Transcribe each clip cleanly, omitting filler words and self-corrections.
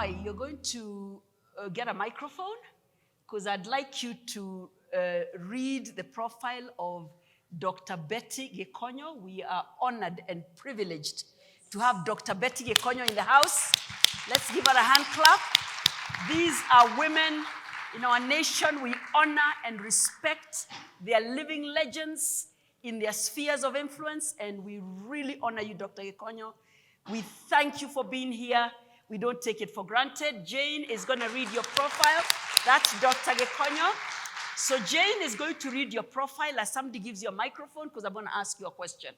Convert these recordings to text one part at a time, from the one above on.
Nimoy, you're going to get a microphone because I'd like you to read the profile of Dr. Bertiger Cogno. We are honored and privileged to have Dr. Bertiger Cogno in the house. Let's give her a hand clap. These are women in our nation. We honor and respect. They are living legends in their spheres of influence, and we really honor you, Dr. Cogno. We thank you for being here. We don't take it for granted. Jane is going to read your profile. That's Dr. Cogno. So Jane is going to read your profile as somebody gives you a microphone, because I'm going to ask you a question.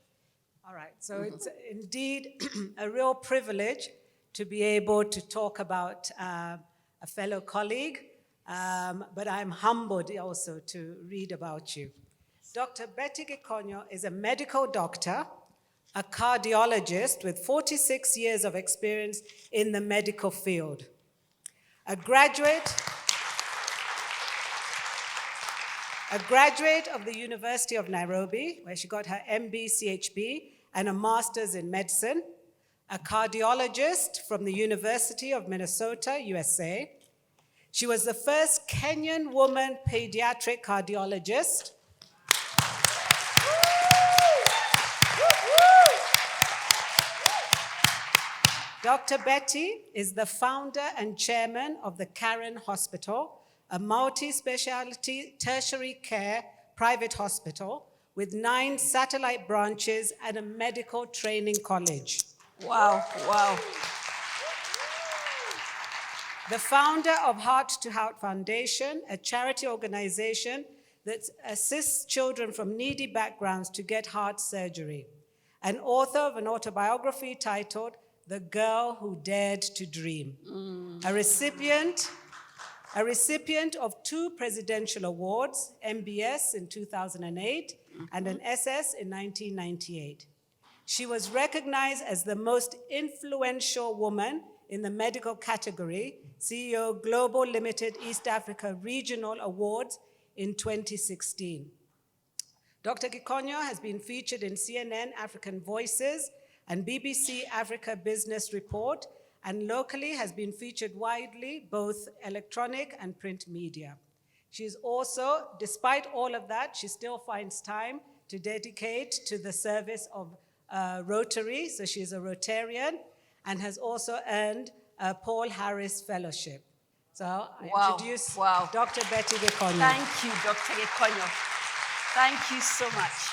All right. So it's indeed a real privilege to be able to talk about a fellow colleague, but I'm humbled also to read about you. Dr. Bertiger Cogno is a medical doctor, a cardiologist with 46 years of experience in the medical field, a graduate of the University of Nairobi, where she got her MB CHB and a master's in medicine, a cardiologist from the University of Minnesota, USA. She was the first Kenyan woman pediatric cardiologist. Dr. Betty is the founder and chairman of the Karen Hospital, a multi-specialty tertiary care private hospital with 9 satellite branches and a medical training college. Wow, wow. The founder of Heart to Heart Foundation, a charity organization that assists children from needy backgrounds to get heart surgery, and author of an autobiography titled The Girl Who Dared to Dream, a recipient of 2 presidential awards, MBS in 2008 and an SS in 1998. She was recognized as the most influential woman in the medical category, CEO Global Limited East Africa Regional Awards in 2016. Dr. Cogno has been featured in CNN African Voices and BBC Africa Business Report, and locally has been featured widely, both electronic and print media. She's also, despite all of that, she still finds time to dedicate to the service of Rotary, so she's a Rotarian, and has also earned a Paul Harris Fellowship. So I introduce Dr. Bertiger Cogno. Thank you, Dr. Cogno. Thank you so much.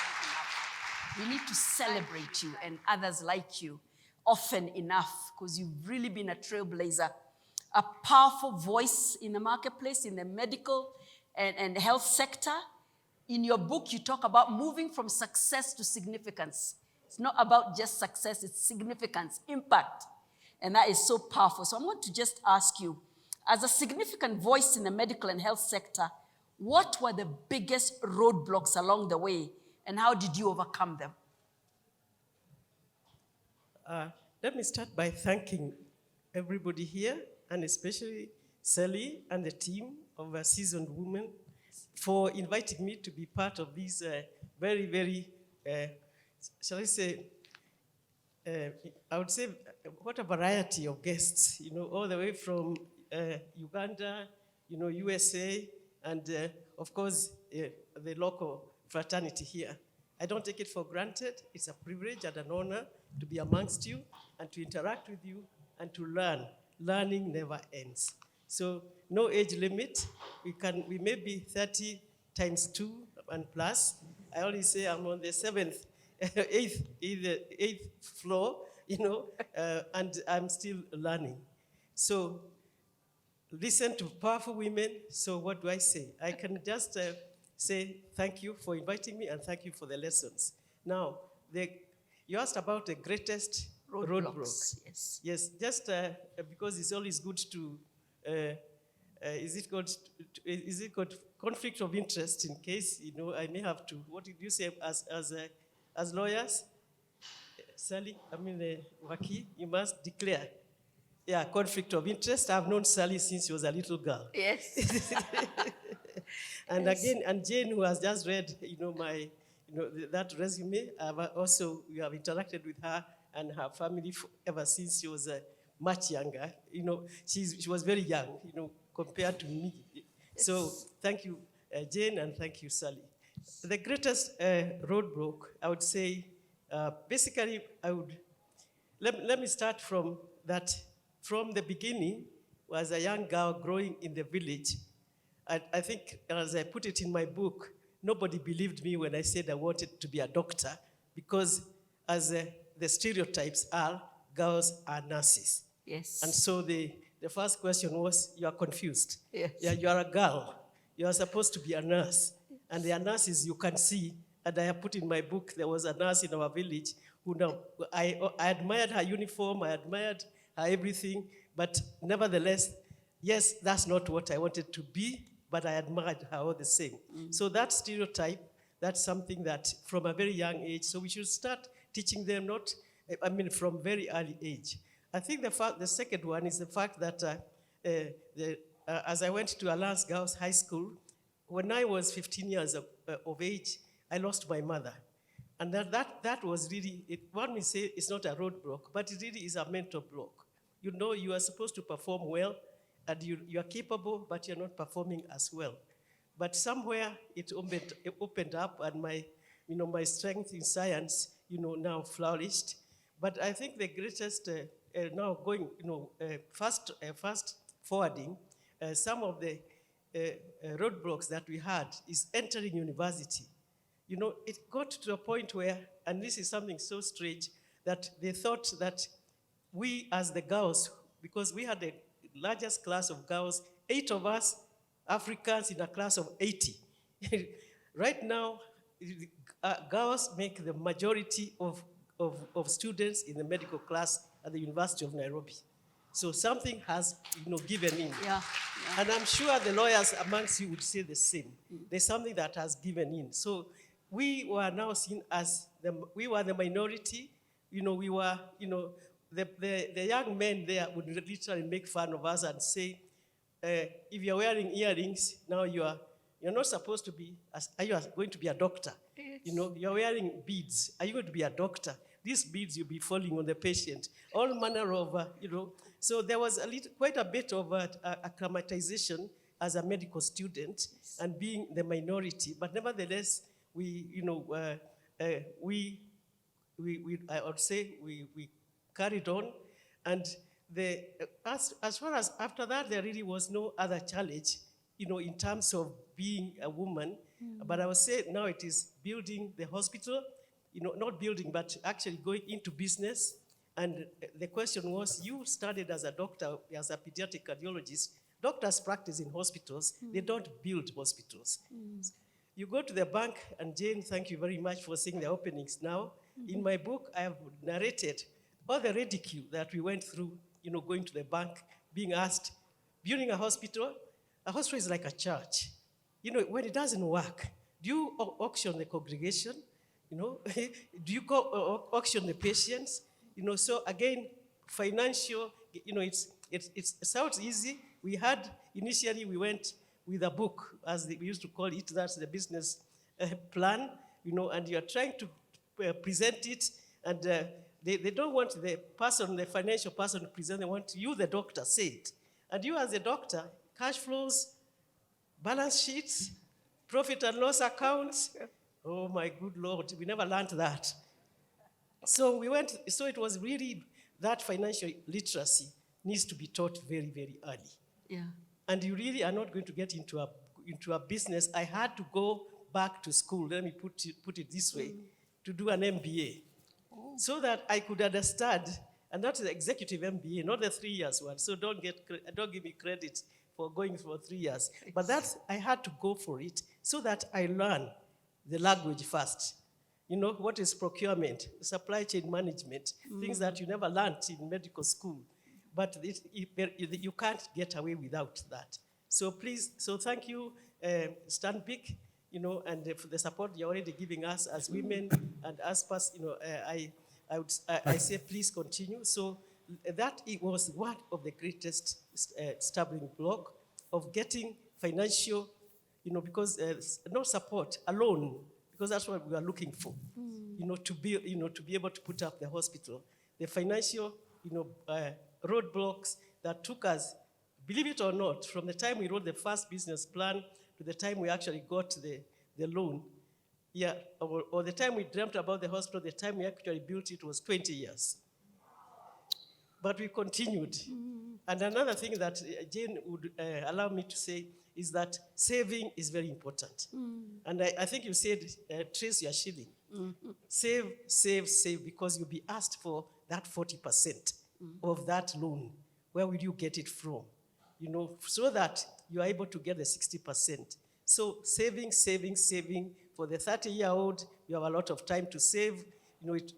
We need to celebrate you and others like you often enough, because you've really been a trailblazer, a powerful voice in the marketplace, in the medical and health sector. In your book, you talk about moving from success to significance. It's not about just success, it's significance, impact. And that is so powerful. So I'm going to just ask you, as a significant voice in the medical and health sector, what were the biggest roadblocks along the way, and how did you overcome them? Let me start by thanking everybody here, and especially Sally and the team of Seasoned Women for inviting me to be part of this very, very, shall I say, I would say, what a variety of guests, all the way from Uganda, USA, and of course, the local fraternity here. I don't take it for granted. It's a privilege and an honor to be amongst you and to interact with you and to learn. Learning never ends. So no age limit. We may be 30 times 2 and plus. I always say I'm on the 8th floor, and I'm still learning. So listen to powerful women. So what do I say? I can just say thank you for inviting me and thank you for the lessons. Now, you asked about the greatest roadblocks. Yes. Yes, just because it's always good to, is it called conflict of interest, in case, I may have to, what did you say as lawyers? Sally, Waki, you must declare. Yeah, conflict of interest. I've known Sally since she was a little girl. Yes. And yes. Again, and Jane, who has just read, that resume, we have interacted with her and her family ever since she was much younger. You know, she was very young, you know, compared to me. So thank you, Jane, and thank you, Sally. The greatest roadblock, I would say, basically, let me start from that. From the beginning, was a young girl growing in the village. I think, as I put it in my book, nobody believed me when I said I wanted to be a doctor, because as the stereotypes are, girls are nurses. Yes. And so the first question was, you are confused. Yes. Yeah, you are a girl. You are supposed to be a nurse. And there are nurses you can see, and I have put in my book, there was a nurse in our village who now, I admired her uniform, I admired her everything, but nevertheless, yes, that's not what I wanted to be, but I admired her all the same. So that stereotype, that's something that from a very young age, so we should start teaching them from very early age. I think the second one is the fact that as I went to Alliance Girls High School, when I was 15 years of age, I lost my mother. And that was really, one may say it's not a roadblock, but it really is a mental block. You know, you are supposed to perform well, and you are capable, but you're not performing as well. But somewhere it opened up, and my strength in science, now flourished. But I think the greatest, now going, fast forwarding, some of the roadblocks that we had is entering university. It got to a point where, and this is something so strange, that they thought that we as the girls, because we had the largest class of girls, 8 of us, Africans in a class of 80. Right now, girls make the majority of students in the medical class at the University of Nairobi. So something has, given in. Yeah. And I'm sure the lawyers amongst you would say the same. There's something that has given in. So we were now seen as we were the minority. We were, the young men there would literally make fun of us and say, if you're wearing earrings, now you're not supposed to be, are you going to be a doctor? Yes. You're wearing beads. Are you going to be a doctor? These beads you'll be falling on the patient. All manner of, So there was quite a bit of acclimatization as a medical student and being the minority. But nevertheless, I would say we carried on. And as far as after that, there really was no other challenge, in terms of being a woman. But I would say now it is building the hospital, not building, but actually going into business. And the question was, you studied as a doctor, as a pediatric cardiologist. Doctors practice in hospitals. They don't build hospitals. You go to the bank, and Jane, thank you very much for seeing the openings now. In my book, I have narrated all the ridicule that we went through, going to the bank, being asked, building a hospital is like a church. When it doesn't work, do you auction the congregation? Do you auction the patients? So again, financial, it sounds easy. Initially we went with a book, as we used to call it, that's the business plan, and you're trying to present it, and they don't want the financial person to present, they want you, the doctor, say it. And you as a doctor, cash flows, balance sheets, profit and loss accounts, oh my good Lord, we never learned that. So it was really that financial literacy needs to be taught very, very early. Yeah. And you really are not going to get into a business. I had to go back to school, let me put it this way, to do an MBA, so that I could understand, and that's the executive MBA, not the 3 years one, so don't give me credit for going for 3 years. But I had to go for it so that I learn the language first. What is procurement, supply chain management, things that you never learned in medical school. But you can't get away without that. So please, thank you, Stanbic, and for the support you're already giving us as women and as I say please continue. So that it was one of the greatest stumbling block of getting financial, because no support alone, because that's what we are looking for, to be able to put up the hospital. The financial, roadblocks that took us, believe it or not, from the time we wrote the first business plan to the time we actually got the loan, or the time we dreamt about the hospital, the time we actually built it was 20 years. But we continued. And another thing that Jane would allow me to say is that saving is very important. And I think you said, trace your shilling. Save, save, save, because you'll be asked for that 40% of that loan. Where will you get it from? So that you are able to get the 60%. So saving, saving, saving. For the 30-year-old, you have a lot of time to save.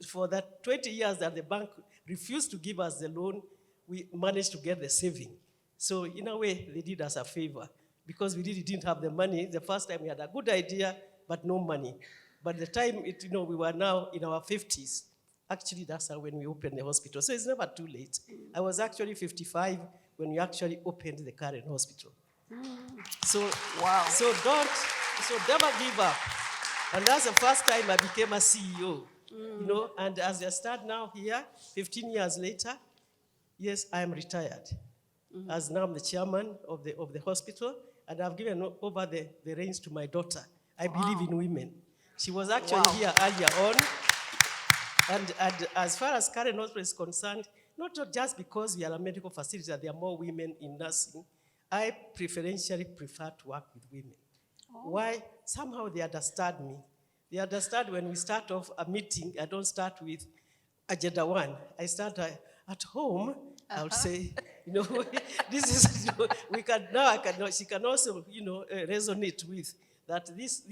For that 20 years that the bank refused to give us the loan, we managed to get the saving. So in a way, they did us a favor because we really didn't have the money. The first time we had a good idea, but no money. But the time we were now in our 50s, actually that's when we opened the hospital. So it's never too late. I was actually 55 when we actually opened the current hospital. So Wow. So never give up. And that's the first time I became a CEO. And as I start now here, 15 years later, yes, I am retired. As now I'm the chairman of the hospital, and I've given over the reins to my daughter. I believe in women. She was actually here earlier on. And as far as Karen Hospital is concerned, not just because we are a medical facility that there are more women in nursing, I preferentially prefer to work with women. Why? Somehow they understand me. They understand when we start off a meeting, I don't start with agenda 1. I start at home, I would say, this is, she can also, resonate with that this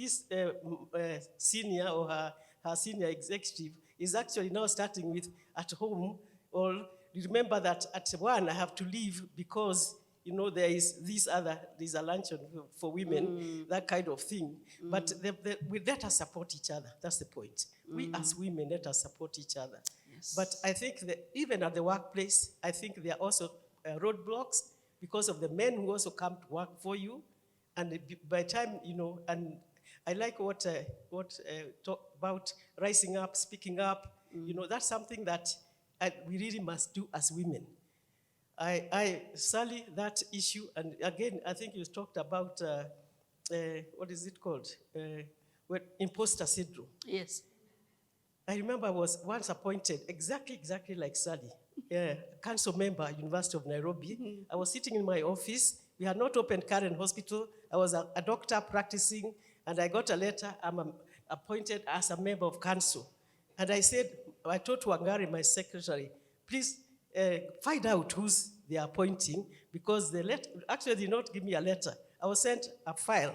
senior or her senior executive is actually now starting with at home, or remember that at 1 I have to leave because there's a luncheon for women, that kind of thing. But we let us support each other. That's the point. We as women, let us support each other. Yes. But I think that even at the workplace, I think there are also roadblocks because of the men who also come to work for you. And by the time, and I like what talk about rising up, speaking up. That's something that we really must do as women. I Sally, that issue, and again, I think you talked about, what is it called? Imposter syndrome. Yes. I remember I was once appointed, exactly like Sally, council member, University of Nairobi. I was sitting in my office. We had not opened Karen Hospital. I was a doctor practicing, and I got a letter. I'm appointed as a member of council. And I told Wangari, my secretary, please, find out who's they are appointing, because the letter, actually they did not give me a letter. I was sent a file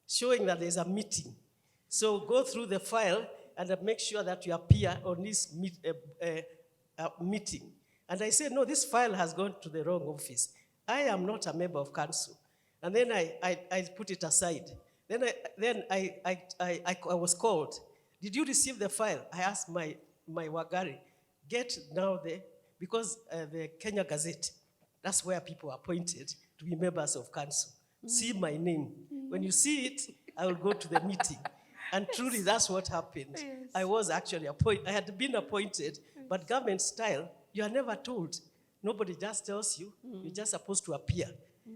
showing that there's a meeting. So go through the file and make sure that you appear on this meeting. And I said, no, this file has gone to the wrong office. I am not a member of council. And then I put it aside. Then I was called. Did you receive the file? I asked my Wagari, get now because the Kenya Gazette, that's where people are appointed to be members of council. See my name. When you see it, I will go to the meeting. And truly, that's what happened. Yes. I was actually appointed. I had been appointed, but government style, you are never told. Nobody just tells you. You're just supposed to appear.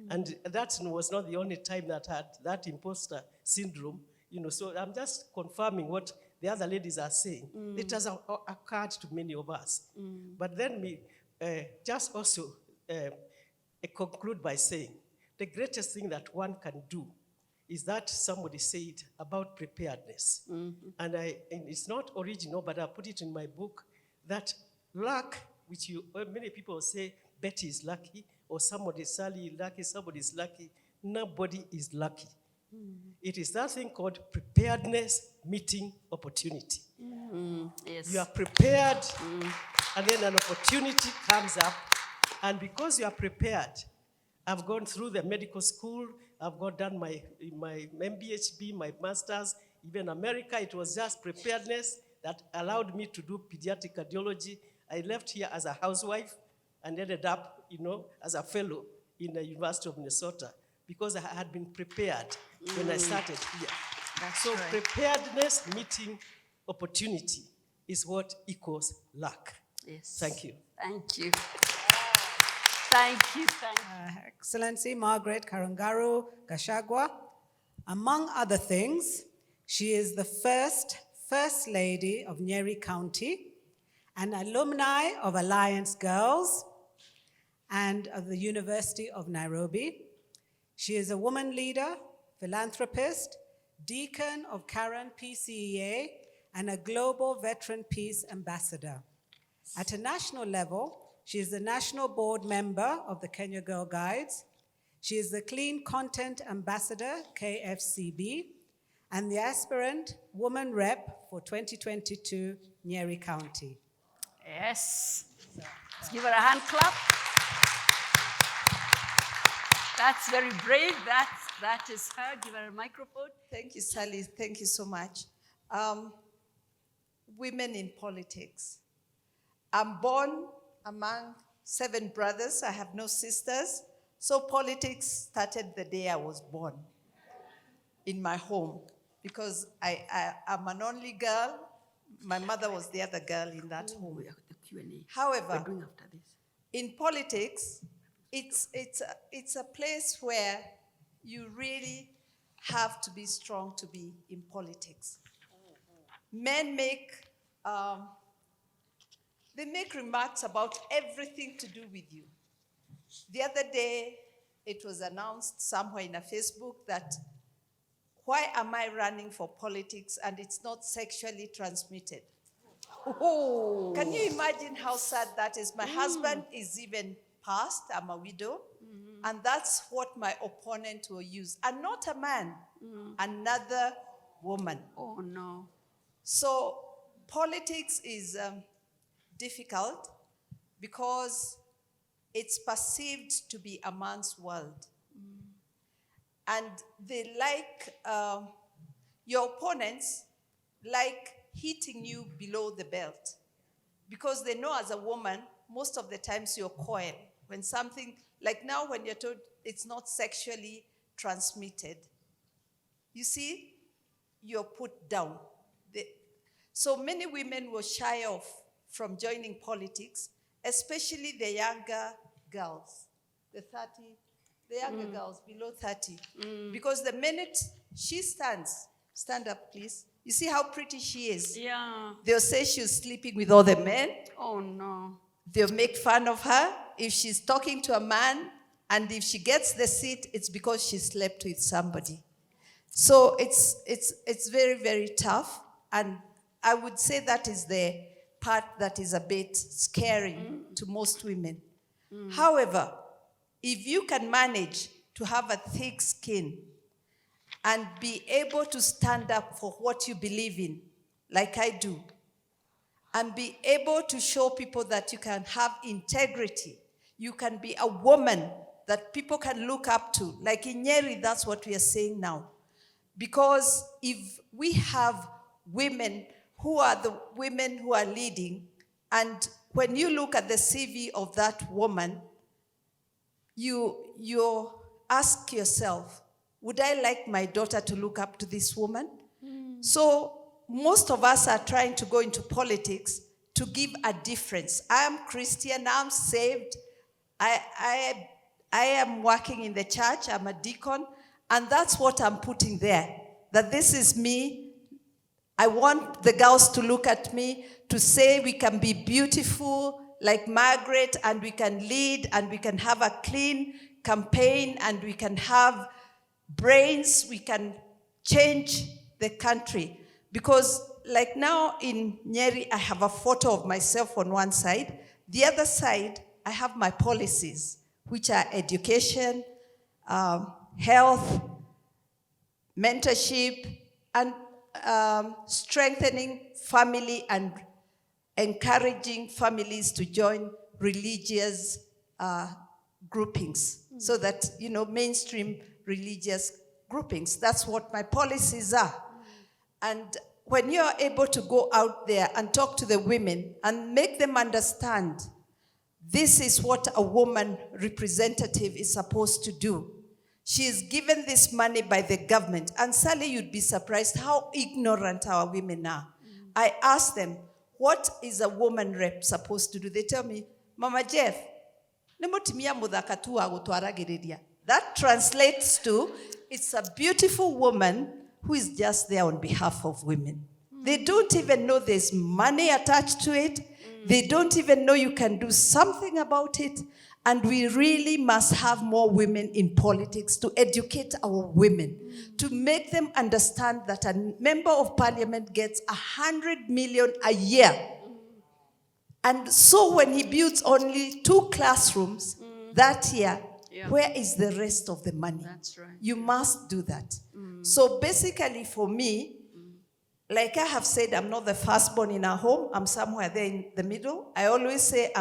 And that was not the only time that I had that imposter syndrome. So I'm just confirming what the other ladies are saying. It has occurred to many of us. But then we just also conclude by saying, the greatest thing that one can do is that somebody said about preparedness. And it's not original, but I put it in my book, that luck, which many people say, Betty is lucky, or somebody, Sally is lucky, somebody is lucky. Nobody is lucky. It is that thing called preparedness meeting opportunity. Yes. You are prepared, and then an opportunity comes up, and because you are prepared, I've gone through the medical school, I've done my MBHB, my master's, even America. It was just preparedness that allowed me to do pediatric cardiology. I left here as a housewife and ended up, as a fellow in the University of Minnesota, because I had been prepared when I started here. That's so right. Preparedness meeting opportunity is what equals luck. Yes. Thank you. Thank you. Thank you, thank you. Excellency Margaret Karangaro Gashagwa. Among other things, she is the First Lady of Nyeri County, an alumni of Alliance Girls and of the University of Nairobi. She is a woman leader, philanthropist, deacon of Karen PCEA, and a global veteran peace ambassador. At a national level, she is the national board member of the Kenya Girl Guides. She is the Clean Content Ambassador, KFCB, and the aspirant woman rep for 2022 Nyeri County. Yes. Let's give her a hand clap. That's very brave. That is her. Give her a microphone. Thank you, Sally. Thank you so much. Women in politics. I'm born among 7 brothers. I have no sisters. So politics started the day I was born in my home because I'm an only girl. My mother was the other girl in that home. The Q&A. However, We're doing after this. in politics, it's a place where you really have to be strong to be in politics. Men make remarks about everything to do with you. The other day, it was announced somewhere in a Facebook that why am I running for politics and it's not sexually transmitted? Oh. Can you imagine how sad that is? My husband is even passed, I'm a widow, and that's what my opponent will use. And not a man, another woman. Oh, no. So politics is difficult because it's perceived to be a man's world. And they like, your opponents like hitting you below the belt because they know as a woman, most of the times you're coy. When something, like now when you're told it's not sexually transmitted, you see, you're put down. So many women were shy off from joining politics, especially the younger girls, the younger girls below 30. Because the minute she stand up please, you see how pretty she is? Yeah. They'll say she's sleeping with all the men. Oh, no. They'll make fun of her. If she's talking to a man, and if she gets the seat, it's because she slept with somebody. So it's very, very tough. And I would say that is the part that is a bit scary to most women. However, if you can manage to have a thick skin and be able to stand up for what you believe in, like I do, and be able to show people that you can have integrity, you can be a woman that people can look up to. Like in Nyeri, that's what we are saying now. Because if we have women who are the women who are leading, and when you look at the CV of that woman, you ask yourself, would I like my daughter to look up to this woman? So most of us are trying to go into politics to give a difference. I am Christian, I'm saved, I am working in the church, I'm a deacon, and that's what I'm putting there, that this is me. I want the girls to look at me, to say we can be beautiful like Margaret, and we can lead, and we can have a clean campaign, and we can have brains, we can change the country. Because like now in Nyeri, I have a photo of myself on one side. The other side, I have my policies, which are education, health, mentorship, and strengthening family and encouraging families to join religious groupings so that, mainstream religious groupings. That's what my policies are. And when you are able to go out there and talk to the women and make them understand this is what a woman representative is supposed to do. She is given this money by the government. And Sally, you'd be surprised how ignorant our women are. I ask them, what is a woman rep supposed to do? They tell me, Mama Jeff, nĩ mũtumia mũthaka tu wa gũtwaragĩrĩria. That translates to, it's a beautiful woman who is just there on behalf of women. They don't even know there's money attached to it. They don't even know you can do something about it. And we really must have more women in politics to educate our women, to make them understand that a member of parliament gets 100 million a year. And so when he builds only 2 classrooms that year, where is the rest of the money? That's right. You must do that. So basically for me, like I have said, I'm not the firstborn in our home. I'm somewhere there in the middle. I always say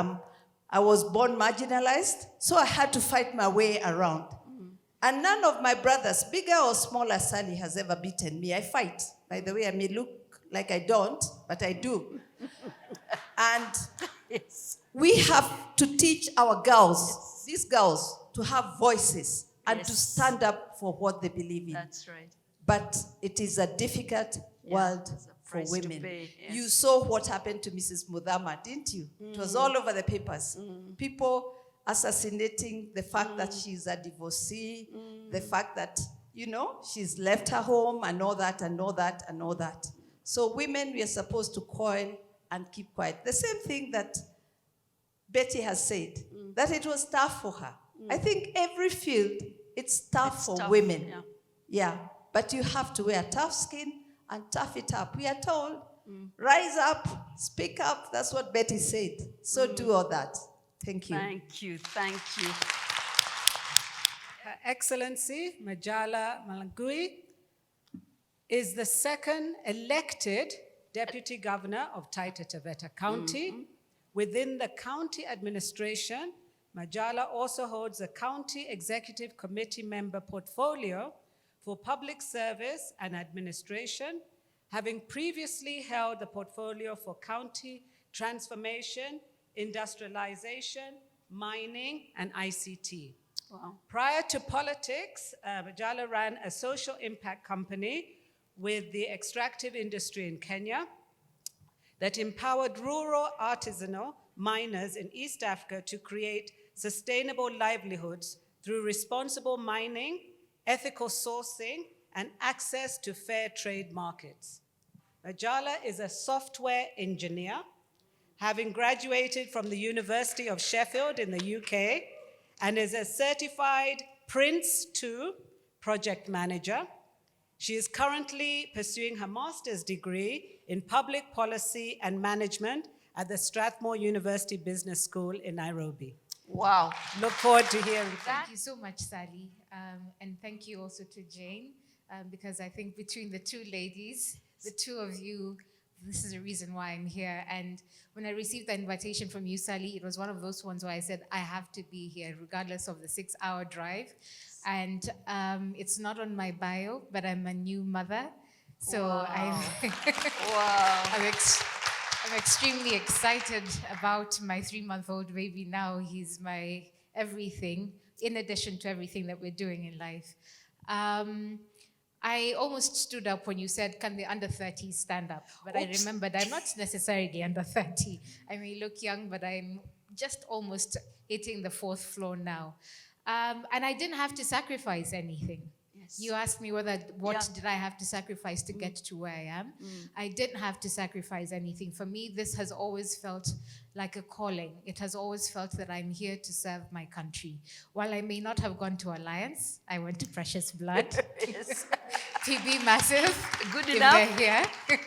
I was born marginalized, so I had to fight my way around. And none of my brothers, bigger or smaller, Sally, has ever beaten me. I fight. By the way, I may look like I don't, but I do. And we have to teach our girls, these girls, to have voices and to stand up for what they believe in. That's right. But it is a difficult world there's a for price to women. pay, yes. You saw what happened to Mrs. Mudhama, didn't you? It was all over the papers. People assassinating the fact that she's a divorcee, the fact that, she's left her home and all that and all that and all that. So women, we are supposed to coil and keep quiet. The same thing that Betty has said, that it was tough for her. I think every field, it's tough for women. Yeah, but you have to wear tough skin and tough it up. We are told, rise up, speak up. That's what Betty said. So do all that. Thank you. Thank you, thank you. Her Excellency Majala Malagui is the second elected Deputy Governor of Taita Taveta County. Within the county administration, Majala also holds a County Executive Committee member portfolio for public service and administration, having previously held the portfolio for county transformation, industrialization, mining, and ICT. Wow. Prior to politics, Majala ran a social impact company with the extractive industry in Kenya that empowered rural artisanal miners in East Africa to create sustainable livelihoods through responsible mining, ethical sourcing, and access to fair trade markets. Majala is a software engineer, having graduated from the University of Sheffield in the UK, and is a certified Prince 2 project manager. She is currently pursuing her master's degree in public policy and management at the Strathmore University Business School in Nairobi. Wow. Look forward to hearing from Thank you so much, Sally. And thank you also to Jane, because I think between the two ladies, the two of you, this is the reason why I'm here. And when I received the invitation from you, Sally, it was one of those ones where I said, I have to be here, regardless of the 6-hour drive. And it's not on my bio, but I'm a new mother. So Wow. I'm extremely excited about my 3-month-old baby now. He's my everything, in addition to everything that we're doing in life. I almost stood up when you said, can the under 30s stand up? But I remembered I'm not necessarily under 30. I may look young, but I'm just almost hitting the 4th floor now. And I didn't have to sacrifice anything. Yes. You asked me what did I have to sacrifice to get to where I am. I didn't have to sacrifice anything. For me, this has always felt like a calling. It has always felt that I'm here to serve my country. While I may not have gone to Alliance, I went to Precious Blood. Yes. PB Massive. Good if enough. they're here.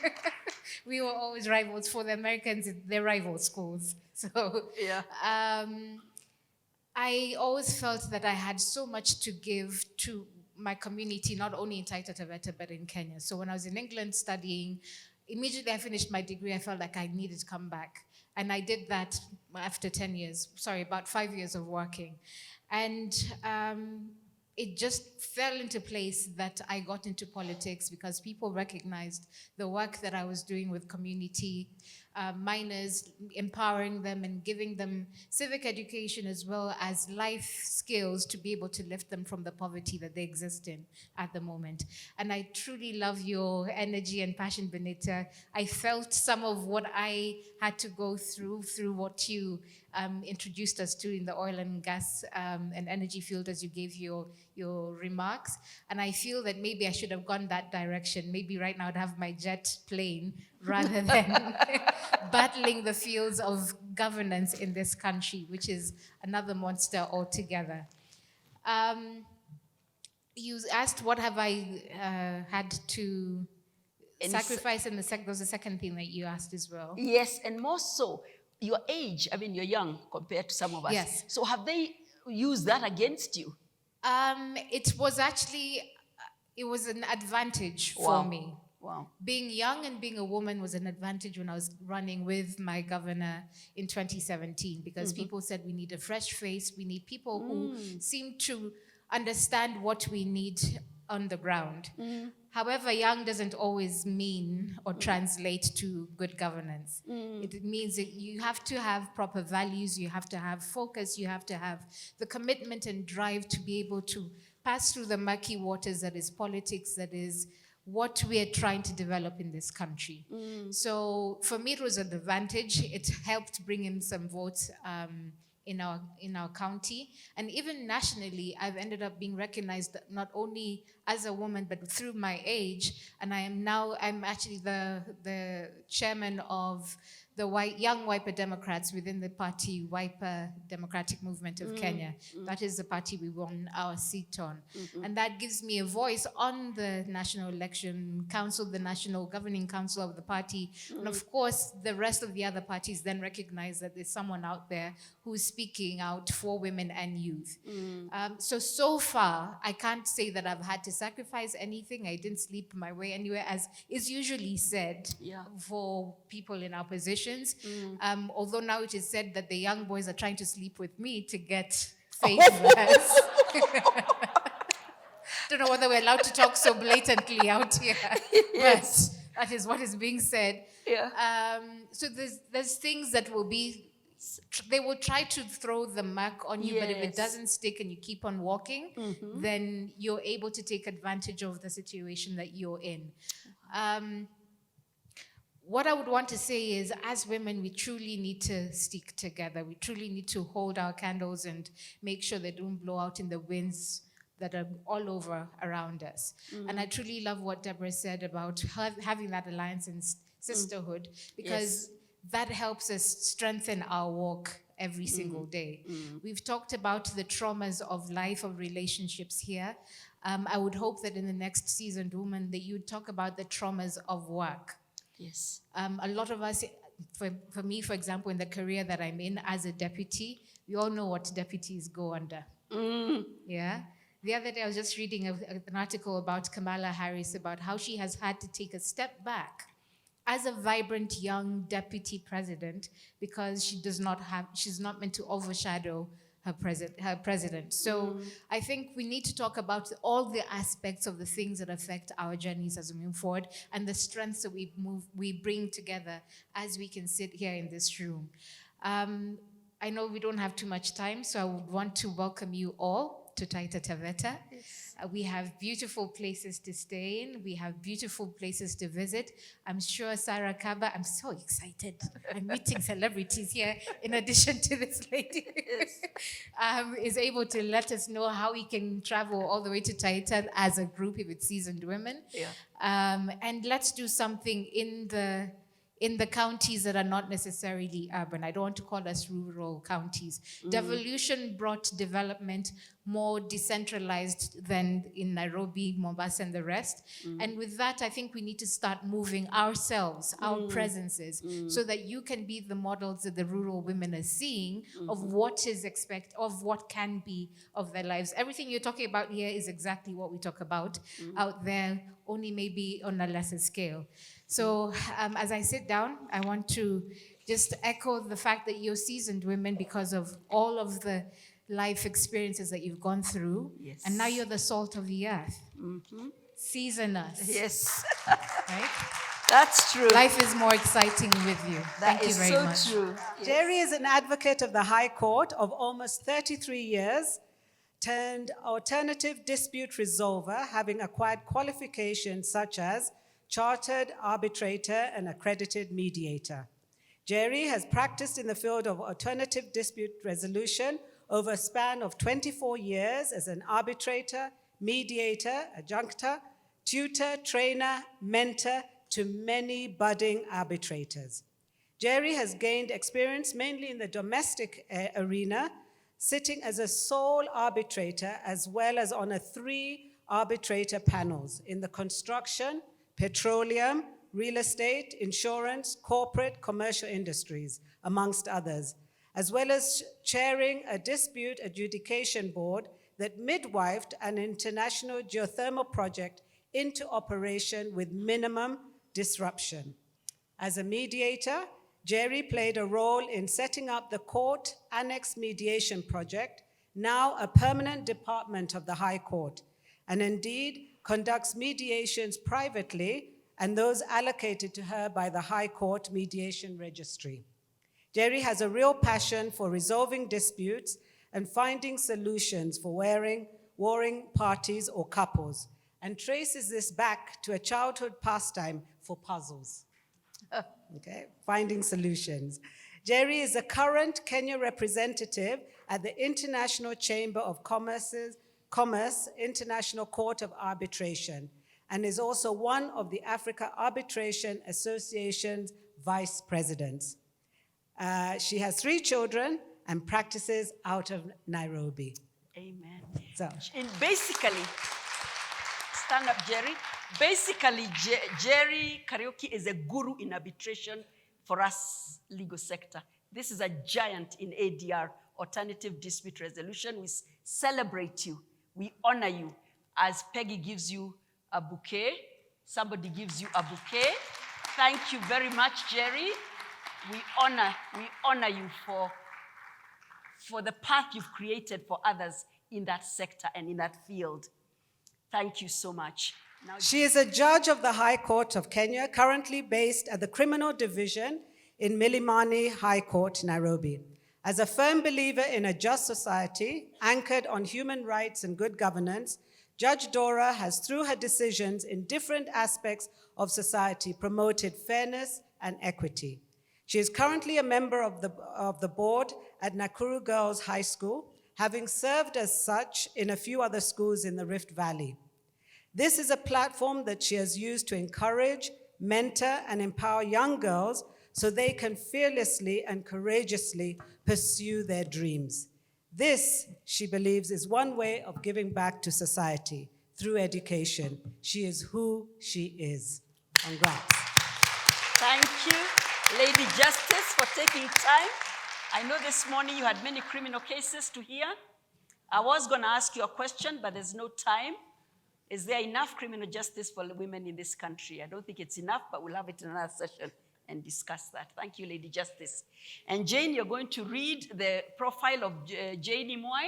We were always rivals. For the Americans, they're rival schools. So Yeah. I always felt that I had so much to give to my community, not only in Taita Taveta, but in Kenya. So when I was in England studying, immediately I finished my degree, I felt like I needed to come back. And I did that after about 5 years of working. And it just fell into place that I got into politics because people recognized the work that I was doing with community minors, empowering them and giving them civic education as well as life skills to be able to lift them from the poverty that they exist in at the moment. And I truly love your energy and passion, Benita. I felt some of what I had to go through what you introduced us to in the oil and gas and energy field as you gave your remarks. And I feel that maybe I should have gone that direction. Maybe right now I'd have my jet plane rather than battling the fields of governance in this country, which is another monster altogether. You asked, what have I had to sacrifice? And there was a second thing that you asked as well. Yes, and more so, your age. I mean, you're young compared to some of us. Yes. So have they used that against you? It was actually, it was an advantage Wow. for me. Wow. Being young and being a woman was an advantage when I was running with my governor in 2017, because people said we need a fresh face, we need people who seem to understand what we need on the ground. However, young doesn't always mean or translate to good governance. It means that you have to have proper values, you have to have focus, you have to have the commitment and drive to be able to pass through the murky waters that is politics, that is what we are trying to develop in this country. So for me, it was an advantage. It helped bring in some votes in our county. And even nationally, I've ended up being recognized not only as a woman, but through my age. And I'm actually the chairman of the Young Wiper Democrats within the party Wiper Democratic Movement of Kenya. That is the party we won our seat on. And that gives me a voice on the National Election Council, the National Governing Council of the party. And of course, the rest of the other parties then recognize that there's someone out there who's speaking out for women and youth. So far, I can't say that I've had to sacrifice anything. I didn't sleep my way anywhere, as is usually said for people in our positions. Although now it is said that the young boys are trying to sleep with me to get favors. Don't know whether we're allowed to talk so blatantly out here, but that is what is being said. So there's things that will be, they will try to throw the mark on you, but if it doesn't stick and you keep on walking, then you're able to take advantage of the situation that you're in. What I would want to say is, as women, we truly need to stick together. We truly need to hold our candles and make sure they don't blow out in the winds that are all over around us. And I truly love what Deborah said about having that alliance and sisterhood, because that helps us strengthen our walk every single day. We've talked about the traumas of life, of relationships here. I would hope that in the next Seasoned Woman that you would talk about the traumas of work. Yes. A lot of us, for me, for example, in the career that I'm in as a deputy, we all know what deputies go under. Yeah. The other day I was just reading an article about Kamala Harris, about how she has had to take a step back as a vibrant young deputy president, because she's not meant to overshadow her president. So I think we need to talk about all the aspects of the things that affect our journeys as we move forward, and the strengths that we bring together as we can sit here in this room. I know we don't have too much time, so I would want to welcome you all to Taita Taveta. We have beautiful places to stay in. We have beautiful places to visit. I'm sure Sarah Kaba, I'm so excited. I'm meeting celebrities here in addition to this lady. Is able to let us know how we can travel all the way to Taita as a group if it's Seasoned Women. And let's do something in the counties that are not necessarily urban. I don't want to call us rural counties. Devolution brought development more decentralized than in Nairobi, Mombasa, and the rest. And with that, I think we need to start moving ourselves, our presences, so that you can be the models that the rural women are seeing of what is of what can be of their lives. Everything you're talking about here is exactly what we talk about out there, only maybe on a lesser scale. So as I sit down, I want to just echo the fact that you're seasoned women because of all of the life experiences that you've gone through. And now you're the salt of the earth. Season us. Yes. Right? That's true. Life is more exciting with you. That Thank you is very so much. true. Jerry is an advocate of the High Court of almost 33 years, turned alternative dispute resolver, having acquired qualifications such as chartered arbitrator and accredited mediator. Jerry has practiced in the field of alternative dispute resolution over a span of 24 years as an arbitrator, mediator, adjunctor, tutor, trainer, mentor to many budding arbitrators. Jerry has gained experience mainly in the domestic arena, sitting as a sole arbitrator as well as on 3 arbitrator panels in the construction, petroleum, real estate, insurance, corporate, commercial industries, amongst others, as well as chairing a dispute adjudication board that midwifed an international geothermal project into operation with minimum disruption. As a mediator, Jerry played a role in setting up the Court Annex Mediation Project, now a permanent department of the High Court, and indeed conducts mediations privately and those allocated to her by the High Court Mediation Registry. Jerry has a real passion for resolving disputes and finding solutions for warring parties or couples, and traces this back to a childhood pastime for puzzles. Okay, finding solutions. Jerry is a current Kenya representative at the International Chamber of Commerce International Court of Arbitration, and is also one of the Africa Arbitration Association's vice presidents. She has 3 children and practices out of Nairobi. Amen. So, And basically, stand up, Jerry. Basically, Jerry Karaoke is a guru in arbitration for us legal sector. This is a giant in ADR, alternative dispute resolution. We celebrate you. We honor you. As Peggy gives you a bouquet, somebody gives you a bouquet. Thank you very much, Jerry. We honor you for the path you've created for others in that sector and in that field. Thank you so much. Now, she is a judge of the High Court of Kenya, currently based at the Criminal Division in Milimani High Court, Nairobi. As a firm believer in a just society anchored on human rights and good governance, Judge Dora has, through her decisions in different aspects of society, promoted fairness and equity. She is currently a member of the board at Nakuru Girls High School, having served as such in a few other schools in the Rift Valley. This is a platform that she has used to encourage, mentor, and empower young girls so they can fearlessly and courageously pursue their dreams. This, she believes, is one way of giving back to society through education. She is who she is. Congrats. thank you, Lady Justice, for taking time. I know this morning you had many criminal cases to hear. I was going to ask you a question, but there's no time. Is there enough criminal justice for women in this country? I don't think it's enough, but we'll have it in another session and discuss that. Thank you, Lady Justice. And Jane, you're going to read the profile of Jay Nimoy.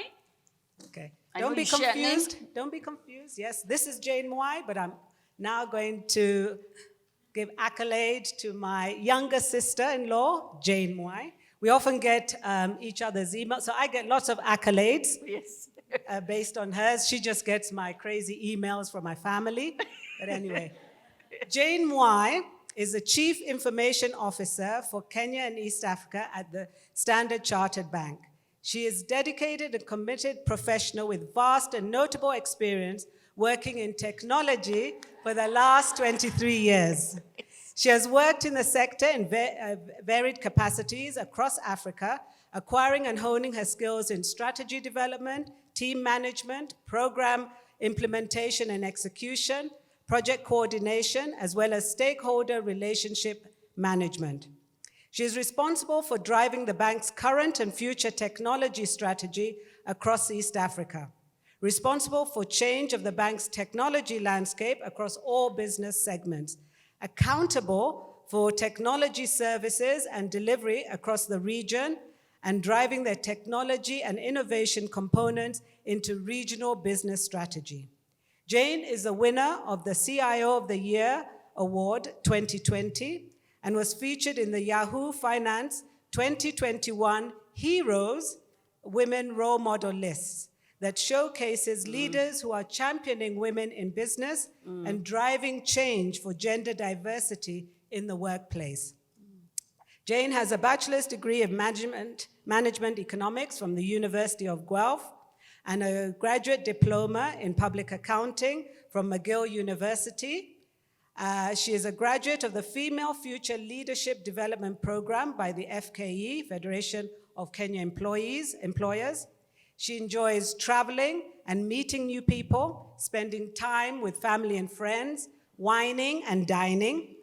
Okay. I know Don't be you share confused. Don't be confused. Yes, this is Jay Nimoy, but I'm now going to give accolade to my younger sister-in-law, Jane Nimoy. We often get each other's emails, so I get lots of accolades. Yes. Based on hers. She just gets my crazy emails from my family. But anyway, Jane Nimoy is the Chief Information Officer for Kenya and East Africa at the Standard Chartered Bank. She is dedicated and committed professional with vast and notable experience working in technology for the last 23 years. She has worked in the sector in varied capacities across Africa, acquiring and honing her skills in strategy development, team management, program implementation and execution, project coordination, as well as stakeholder relationship management. She is responsible for driving the bank's current and future technology strategy across East Africa, responsible for change of the bank's technology landscape across all business segments, accountable for technology services and delivery across the region, and driving their technology and innovation components into regional business strategy. Jane is the winner of the CIO of the Year Award 2020 and was featured in the Yahoo Finance 2021 Heroes Women Role Model lists that showcases leaders who are championing women in business and driving change for gender diversity in the workplace. Jane has a bachelor's degree of management economics from the University of Guelph and a graduate diploma in public accounting from McGill University. She is a graduate of the Female Future Leadership Development Program by the FKE, Federation of Kenya Employers. She enjoys traveling and meeting new people, spending time with family and friends, wining and dining,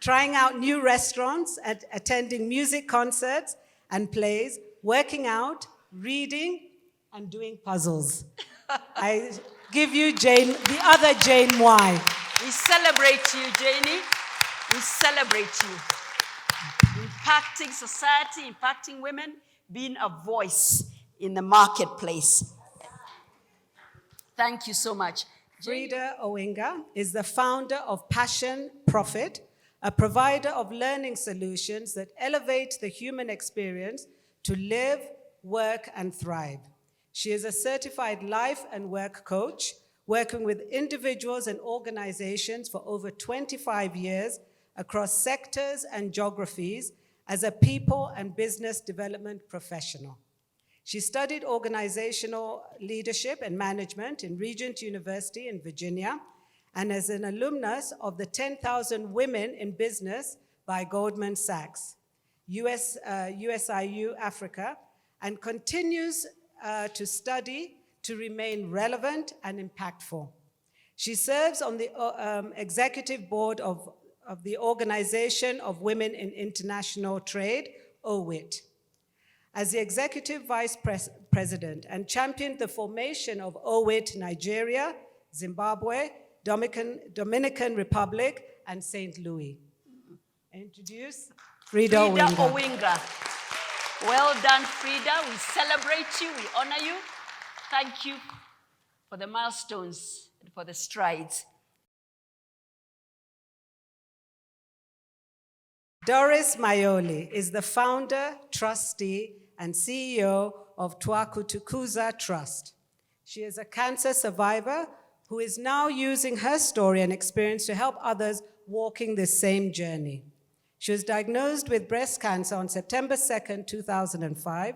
trying out new restaurants, attending music concerts and plays, working out, reading, and doing puzzles. I give you Jane, the other Jane Nimoy. We celebrate you, Janie. We celebrate you. Impacting society, impacting women, being a voice in the marketplace. Thank you so much. Frida Owinga is the founder of Passion Profit, a provider of learning solutions that elevate the human experience to live, work, and thrive. She is a certified life and work coach, working with individuals and organizations for over 25 years across sectors and geographies as a people and business development professional. She studied organizational leadership and management in Regent University in Virginia, and as an alumnus of the 10,000 Women in Business by Goldman Sachs, USIU Africa, and continues to study to remain relevant and impactful. She serves on the executive board of the Organization of Women in International Trade, OWIT, as the executive vice president, and championed the formation of OWIT Nigeria, Zimbabwe, Dominican Republic, and St. Louis. Introduce Frida Owinga. Well done, Frida. We celebrate you, we honor you. Thank you for the milestones and for the strides. Doris Maioli is the founder, trustee, and CEO of Twakutukuza Trust. She is a cancer survivor who is now using her story and experience to help others walking the same journey. She was diagnosed with breast cancer on September 2nd, 2005,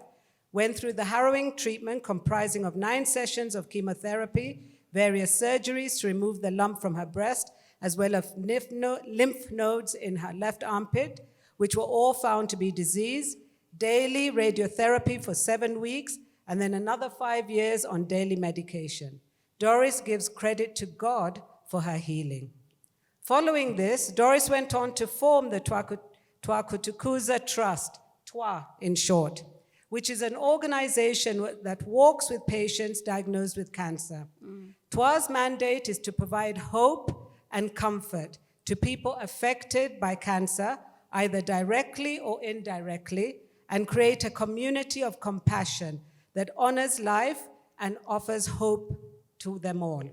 went through the harrowing treatment comprising of 9 sessions of chemotherapy, various surgeries to remove the lump from her breast, as well as lymph nodes in her left armpit, which were all found to be diseased, daily radiotherapy for 7 weeks, and then another 5 years on daily medication. Doris gives credit to God for her healing. Following this, Doris went on to form the Twakutukuza Trust, TWA in short, which is an organization that walks with patients diagnosed with cancer. TWA's mandate is to provide hope and comfort to people affected by cancer, either directly or indirectly, and create a community of compassion that honors life and offers hope to them all.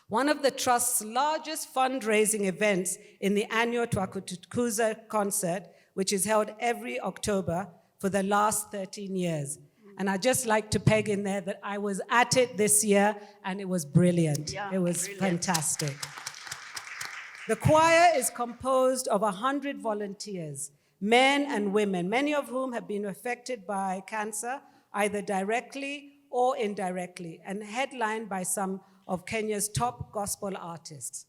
One of the Trust's largest fundraising events in the annual Twakutukuza concert, which is held every October for the last 13 years. And I'd just like to peg in there that I was at it this year, and it was brilliant. Yeah, it was brilliant. fantastic. The choir is composed of 100 volunteers, men and women, many of whom have been affected by cancer, either directly or indirectly, and headlined by some of Kenya's top gospel artists.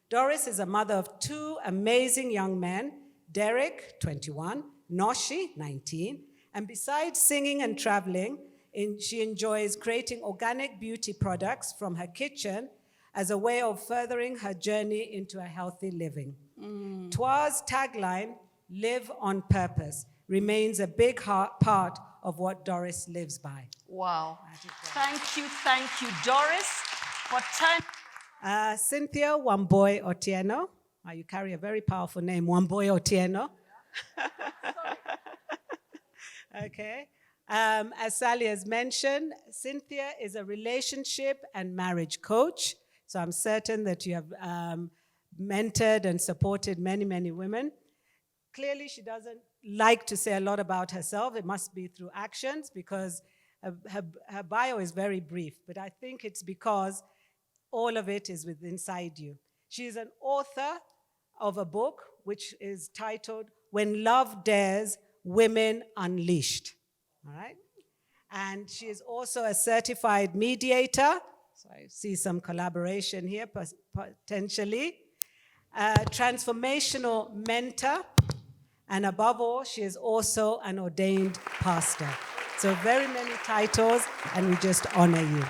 Doris is a mother of 2 amazing young men, Derek, 21, Noshi, 19, and besides singing and traveling, she enjoys creating organic beauty products from her kitchen as a way of furthering her journey into a healthy living. TWA's tagline, "Live on Purpose," remains a big part of what Doris lives by. Wow. Thank you, Doris. For time. Cynthia Wambui Otieno. You carry a very powerful name, Wambui Otieno. Okay. As Sally has mentioned, Cynthia is a relationship and marriage coach. So I'm certain that you have mentored and supported many, many women. Clearly, she doesn't like to say a lot about herself. It must be through actions because her bio is very brief, but I think it's because all of it is inside you. She is an author of a book which is titled When Love Dares, Women Unleashed. All right? And she is also a certified mediator. So I see some collaboration here, potentially. A transformational mentor. And above all, she is also an ordained pastor. So very many titles, and we just honor you.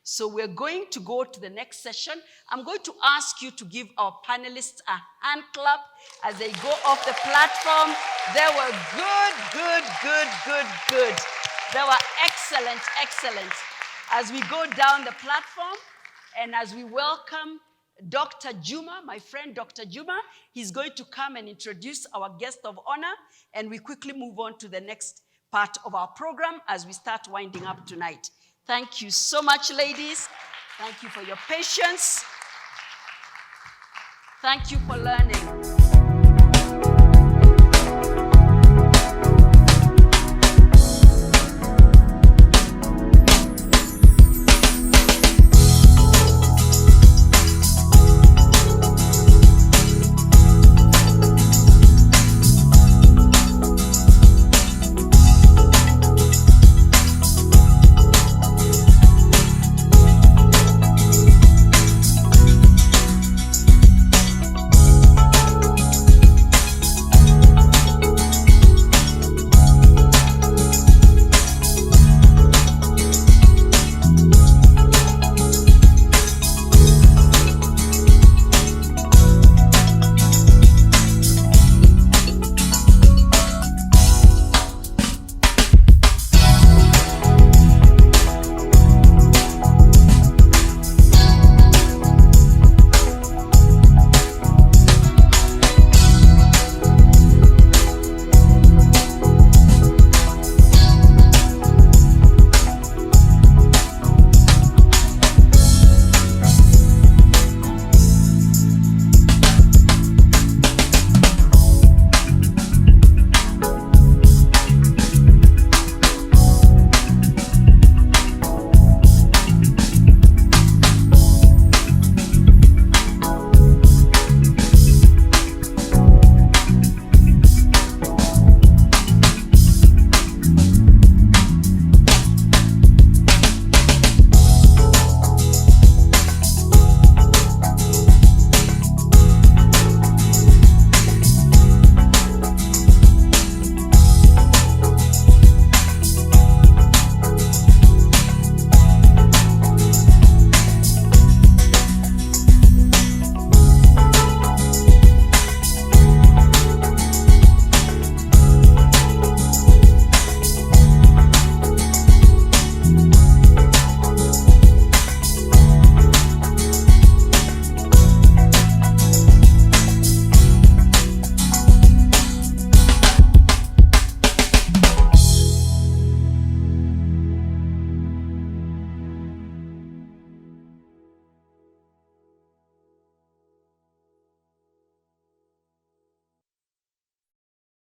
So we're going to go to the next session. I'm going to ask you to give our panelists a hand clap as they go off the platform. They were good. They were excellent. As we go down the platform and as we welcome Dr. Juma, my friend Dr. Juma, he's going to come and introduce our guest of honor, and we quickly move on to the next part of our program as we start winding up tonight. Thank you so much, ladies. Thank you for your patience. Thank you for learning.